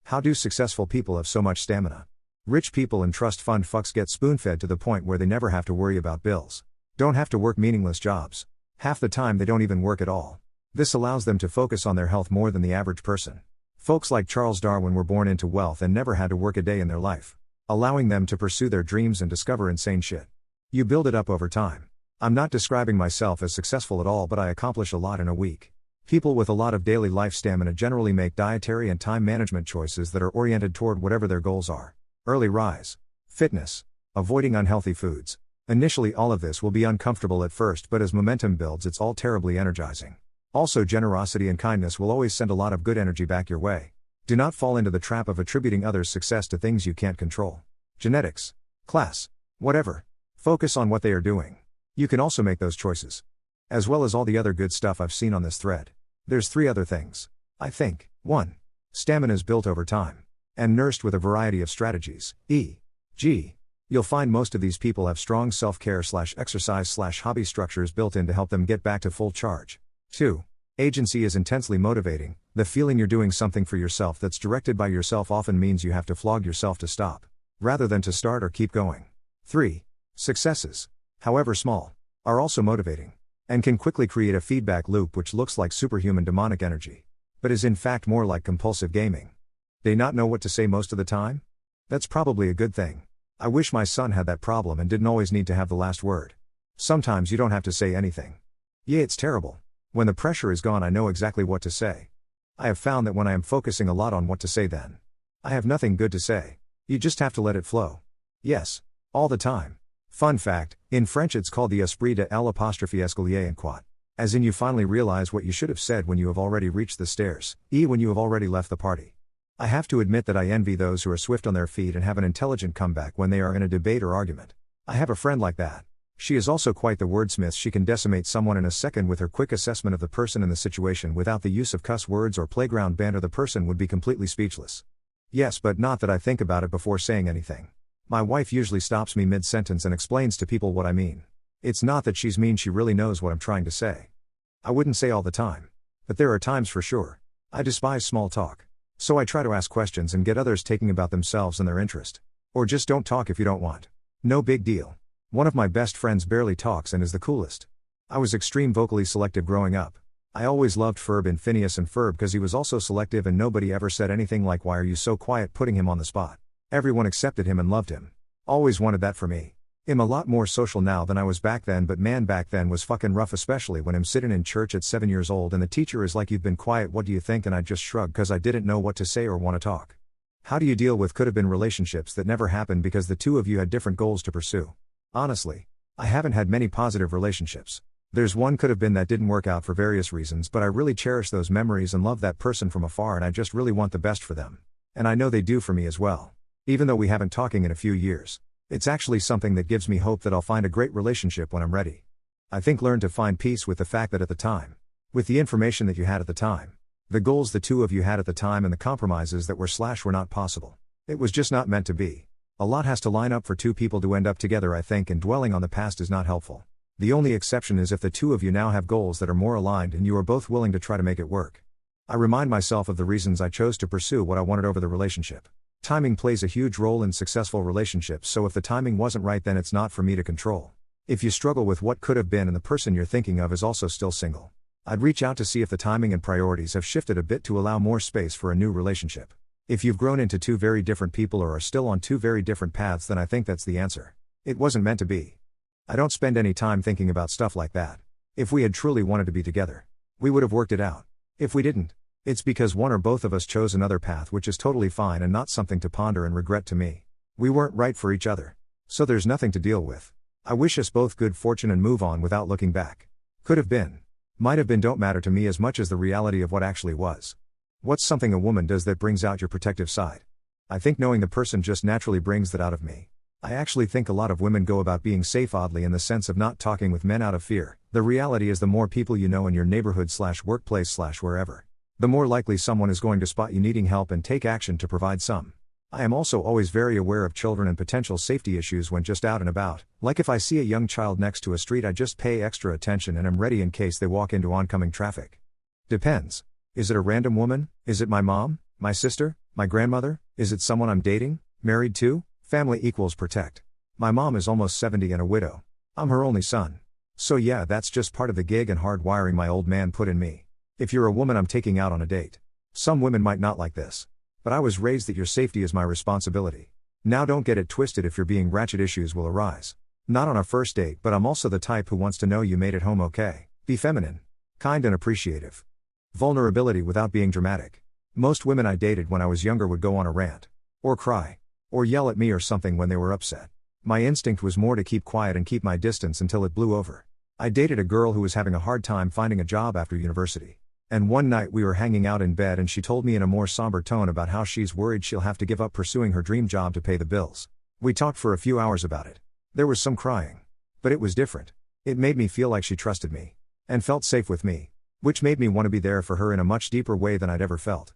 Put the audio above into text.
How do successful people have so much stamina? Rich people and trust fund fucks get spoon-fed to the point where they never have to worry about bills. Don't have to work meaningless jobs. Half the time they don't even work at all. This allows them to focus on their health more than the average person. Folks like Charles Darwin were born into wealth and never had to work a day in their life, allowing them to pursue their dreams and discover insane shit. You build it up over time. I'm not describing myself as successful at all, but I accomplish a lot in a week. People with a lot of daily life stamina generally make dietary and time management choices that are oriented toward whatever their goals are. Early rise. Fitness. Avoiding unhealthy foods. Initially all of this will be uncomfortable at first, but as momentum builds it's all terribly energizing. Also, generosity and kindness will always send a lot of good energy back your way. Do not fall into the trap of attributing others' success to things you can't control. Genetics. Class. Whatever. Focus on what they are doing. You can also make those choices. As well as all the other good stuff I've seen on this thread. There's 3 other things. I think. 1. Stamina is built over time. And nursed with a variety of strategies, e.g. You'll find most of these people have strong self-care/exercise/hobby structures built in to help them get back to full charge. 2. Agency is intensely motivating. The feeling you're doing something for yourself that's directed by yourself often means you have to flog yourself to stop, rather than to start or keep going. 3. Successes, however small, are also motivating, and can quickly create a feedback loop which looks like superhuman demonic energy, but is in fact more like compulsive gaming. They not know what to say most of the time? That's probably a good thing. I wish my son had that problem and didn't always need to have the last word. Sometimes you don't have to say anything. Yeah, it's terrible. When the pressure is gone I know exactly what to say. I have found that when I am focusing a lot on what to say then I have nothing good to say. You just have to let it flow. Yes. All the time. Fun fact, in French it's called the esprit de l'escalier en quat. As in you finally realize what you should have said when you have already reached the stairs, when you have already left the party. I have to admit that I envy those who are swift on their feet and have an intelligent comeback when they are in a debate or argument. I have a friend like that. She is also quite the wordsmith. She can decimate someone in a second with her quick assessment of the person and the situation without the use of cuss words or playground banter. The person would be completely speechless. Yes, but not that I think about it before saying anything. My wife usually stops me mid-sentence and explains to people what I mean. It's not that she's mean, she really knows what I'm trying to say. I wouldn't say all the time, but there are times for sure. I despise small talk. So I try to ask questions and get others talking about themselves and their interest. Or just don't talk if you don't want. No big deal. One of my best friends barely talks and is the coolest. I was extreme vocally selective growing up. I always loved Ferb in Phineas and Ferb because he was also selective and nobody ever said anything like "why are you so quiet," putting him on the spot. Everyone accepted him and loved him. Always wanted that for me. I'm a lot more social now than I was back then, but man, back then was fucking rough, especially when I'm sitting in church at 7 years old and the teacher is like, "You've been quiet, what do you think?" and I just shrugged cause I didn't know what to say or want to talk. How do you deal with could have been relationships that never happened because the two of you had different goals to pursue? Honestly, I haven't had many positive relationships. There's one could have been that didn't work out for various reasons, but I really cherish those memories and love that person from afar and I just really want the best for them. And I know they do for me as well. Even though we haven't talking in a few years. It's actually something that gives me hope that I'll find a great relationship when I'm ready. I think learn to find peace with the fact that at the time, with the information that you had at the time, the goals the two of you had at the time and the compromises that were not possible. It was just not meant to be. A lot has to line up for two people to end up together, I think, and dwelling on the past is not helpful. The only exception is if the two of you now have goals that are more aligned and you are both willing to try to make it work. I remind myself of the reasons I chose to pursue what I wanted over the relationship. Timing plays a huge role in successful relationships, so if the timing wasn't right then it's not for me to control. If you struggle with what could have been and the person you're thinking of is also still single, I'd reach out to see if the timing and priorities have shifted a bit to allow more space for a new relationship. If you've grown into two very different people or are still on two very different paths, then I think that's the answer. It wasn't meant to be. I don't spend any time thinking about stuff like that. If we had truly wanted to be together, we would have worked it out. If we didn't, it's because one or both of us chose another path, which is totally fine and not something to ponder and regret to me. We weren't right for each other. So there's nothing to deal with. I wish us both good fortune and move on without looking back. Could have been. Might have been don't matter to me as much as the reality of what actually was. What's something a woman does that brings out your protective side? I think knowing the person just naturally brings that out of me. I actually think a lot of women go about being safe oddly in the sense of not talking with men out of fear. The reality is the more people you know in your neighborhood/workplace/wherever, the more likely someone is going to spot you needing help and take action to provide some. I am also always very aware of children and potential safety issues when just out and about, like if I see a young child next to a street I just pay extra attention and am ready in case they walk into oncoming traffic. Depends. Is it a random woman? Is it my mom? My sister? My grandmother? Is it someone I'm dating? Married to? Family equals protect. My mom is almost 70 and a widow. I'm her only son. So yeah, that's just part of the gig and hard wiring my old man put in me. If you're a woman I'm taking out on a date. Some women might not like this. But I was raised that your safety is my responsibility. Now don't get it twisted if you're being ratchet, issues will arise. Not on a first date, but I'm also the type who wants to know you made it home okay. Be feminine. Kind and appreciative. Vulnerability without being dramatic. Most women I dated when I was younger would go on a rant. Or cry. Or yell at me or something when they were upset. My instinct was more to keep quiet and keep my distance until it blew over. I dated a girl who was having a hard time finding a job after university. And one night we were hanging out in bed and she told me in a more somber tone about how she's worried she'll have to give up pursuing her dream job to pay the bills. We talked for a few hours about it. There was some crying. But it was different. It made me feel like she trusted me. And felt safe with me. Which made me want to be there for her in a much deeper way than I'd ever felt.